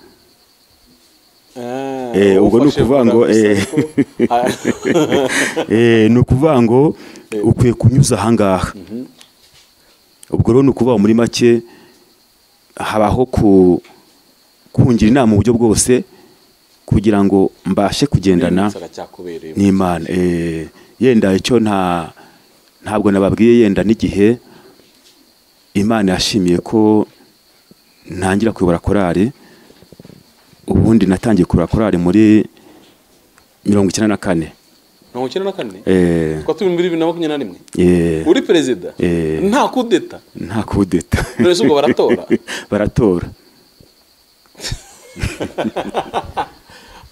Speaker 1: Ubwo ni ukuvuga ngo ni ukuvuga ngo ukwiye kunyuza ahangaha. Ubwo rero ni ukuvuga muri make habaho kungira inama mu buryo bwose kugira ngo mbashe kugendana n'Imana. Yenda icyo ntabwo nababwiye, yenda n'igihe Imana yashimiye ko ntangira kuyobora korali. Ubundi natangiye kuyobora korali muri 1994.
Speaker 2: 1994? Kwa turi muri 2021? Uri perezida? Nta kudeta?
Speaker 1: Nta kudeta.
Speaker 2: None se ubwo baratora?
Speaker 1: Baratora.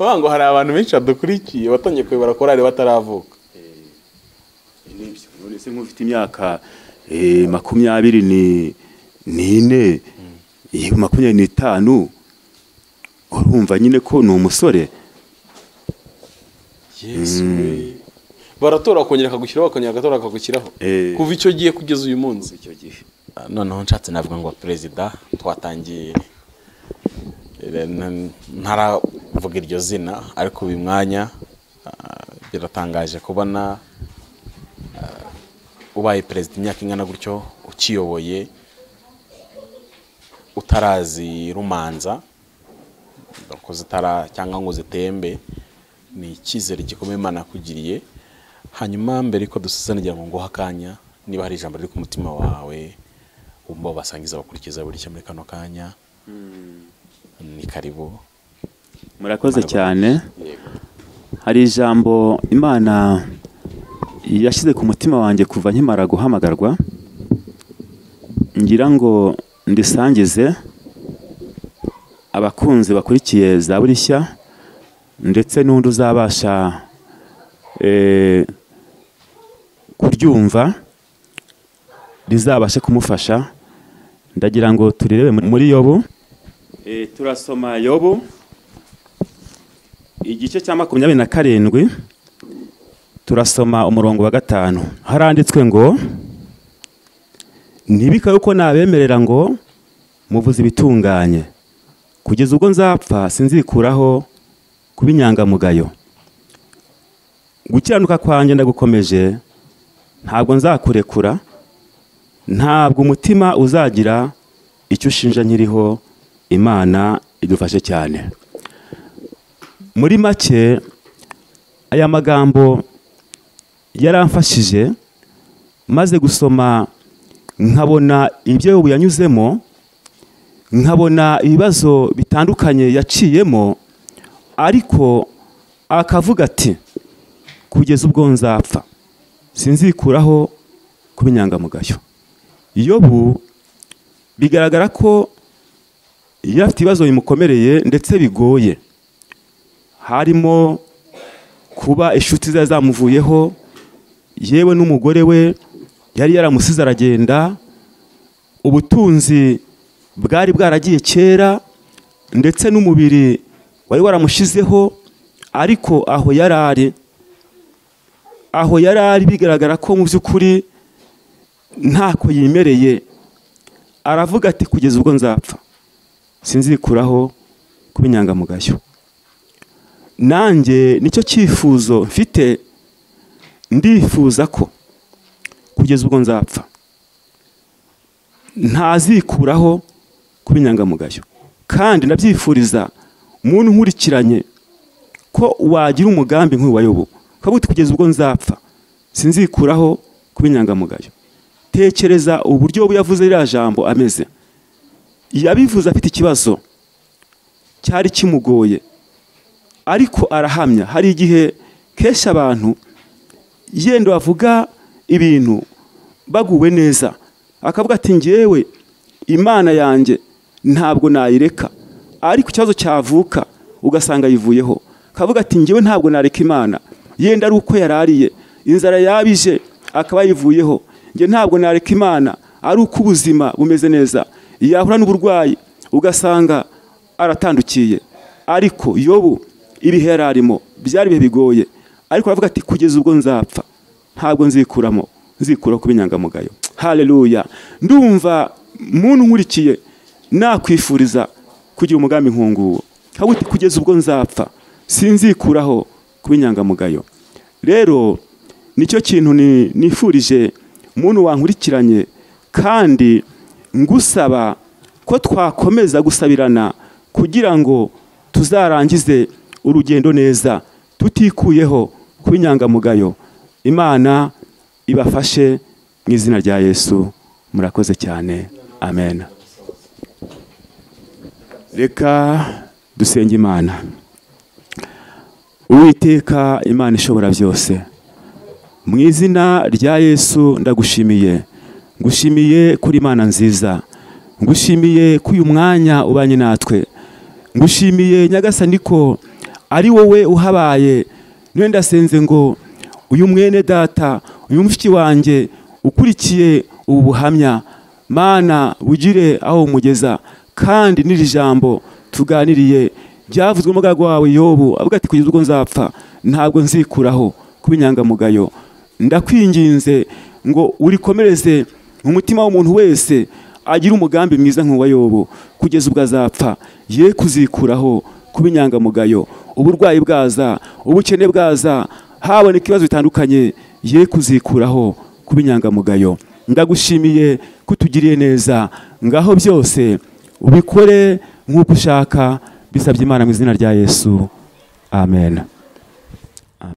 Speaker 2: Ngo hari abantu benshi badukurikiye watangiye kuyobora korali bataravuka.
Speaker 1: None se nk'ufite imyaka 24, 25, urumva nyine ko ni umusore.
Speaker 2: Yesu. Baratora kongera kagushyiraho, bakongera gatora kagushyiraho. Kuva icyo gihe kugeza uyu munsi.
Speaker 1: Icyo gihe
Speaker 2: noneho nshatse navuga ngo perezida twatangiye ntaravuga iryo zina, ariko uyu mwanya biratangaje kubona ubaye perezida imyaka ingana gutyo, ukiyoboye utarazi rumanza, cyangwa ngo zitembe. Ni icyizere gikomeye Imana yakugiriye. Hanyuma mbere ko dusuzana ngira ngo nguha akanya, niba hari ijambo riri ku mutima wawe umba basangiza bakurikiza buri cyo muri kano kanya. Ni karibu.
Speaker 1: Murakoze cyane. Hari ijambo Imana yashyize ku mutima wanjye kuva nkimara guhamagarwa, ngira ngo ndisangize abakunzi bakurikiye za burishya, ndetse n'undi uzabasha kuryumva rizabashe kumufasha. Ndagira ngo turebe muri Yobu. Turasoma Yobu igice cya 27, turasoma umurongo wa 5. Haranditswe ngo ntibikabe uko nabemerera ngo muvuze ibitunganye, kugeza ubwo nzapfa sinzikuraho kuba inyangamugayo. Gukiranuka kwanjye ndagukomeje, ntabwo nzakurekura, ntabwo umutima uzagira icyo ushinja nkiriho. Imana idufashe cyane. Muri make aya magambo yaramfashije, maze gusoma nkabona ibyo Yobu yanyuzemo, nkabona ibibazo bitandukanye yaciyemo, ariko akavuga ati kugeza ubwo nzapfa sinzikuraho kuba inyangamugayo. Yobu bigaragara ko yari afite ibibazo bimukomereye ndetse bigoye, harimo kuba inshuti ze zamuvuyeho, yewe n'umugore we yari yaramusize aragenda, ubutunzi bwari bwaragiye kera, ndetse n'umubiri wari waramushizeho. Ariko aho yari ari bigaragara ko mu by'ukuri ntako yimereye. Aravuga ati kugeza ubwo nzapfa sinzikuraho kuba inyangamugayo. Nanjye nicyo cyifuzo mfite, ndifuza ko kugeza ubwo nzapfa ntazikuraho kuba inyangamugayo, kandi ndabyifuriza umuntu nkurikiranye ko wagira umugambi nk'uyu wa Yobu, ukavuga kugeza ubwo nzapfa sinzikuraho kuba inyangamugayo. Tekereza uburyo Yobu yavuze ririya jambo ameze. Yabivuze afite ikibazo cyari kimugoye, ariko arahamya. Hari igihe kenshi abantu yenda bavuga ibintu baguwe neza, akavuga ati njyewe Imana yanjye ntabwo nayireka, ariko ikibazo cyavuka ugasanga yivuyeho. Akavuga ati njyewe ntabwo nareka Imana, yenda ari uko yarariye, inzara yabije akaba yivuyeho. Njye ntabwo nareka Imana ari uko ubuzima bumeze neza, yahura n'uburwayi ugasanga aratandukiye. Ariko Yobu ibihe yararimo byari bihe bigoye, ariko aravuga ati kugeza ubwo nzapfa ntabwo nzikuraho kuba inyangamugayo. Haleluya. Ndumva muntu nkurikiye nakwifuriza kugira umugambi nk'uwo, kabuti kugeza ubwo nzapfa sinzikuraho kuba inyangamugayo. Rero nicyo kintu nifurije umuntu wankurikiranye, kandi ngusaba ko twakomeza gusabirana kugira ngo tuzarangize urugendo neza tutikuyeho kuba inyangamugayo. Imana ibafashe mu izina rya Yesu. Murakoze cyane. Amen. Reka dusenge Imana. Uwiteka Imana ishobora byose, mu izina rya Yesu ndagushimiye. Ngushimiye kuri Imana nziza, ngushimiye ko uyu mwanya ubanye natwe, ngushimiye Nyagasani ko ari wowe uhabaye. Niwe ndasenze ngo uyu mwene data, uyu mushiki wanjye ukurikiye ubu buhamya, Mana bugire aho umugeza, kandi n'iri jambo tuganiriye byavuzwe umugaragu wawe Yobu avuga ati kugeza ubwo nzapfa ntabwo nzikuraho kuba inyangamugayo. Ndakwinginze ngo urikomereze mu mutima w'umuntu wese agira umugambi mwiza nk'uwa Yobu, kugeza ubwo azapfa ye kuzikuraho kuba inyangamugayo. Uburwayi bwaza, ubukene bwaza, haboneka ibibazo bitandukanye, ye kuzikuraho kuba inyangamugayo. Ndagushimiye ko utugiriye neza, ngaho byose ubikore nk'uko ushaka, bisabye Imana mu izina rya Yesu. Amen.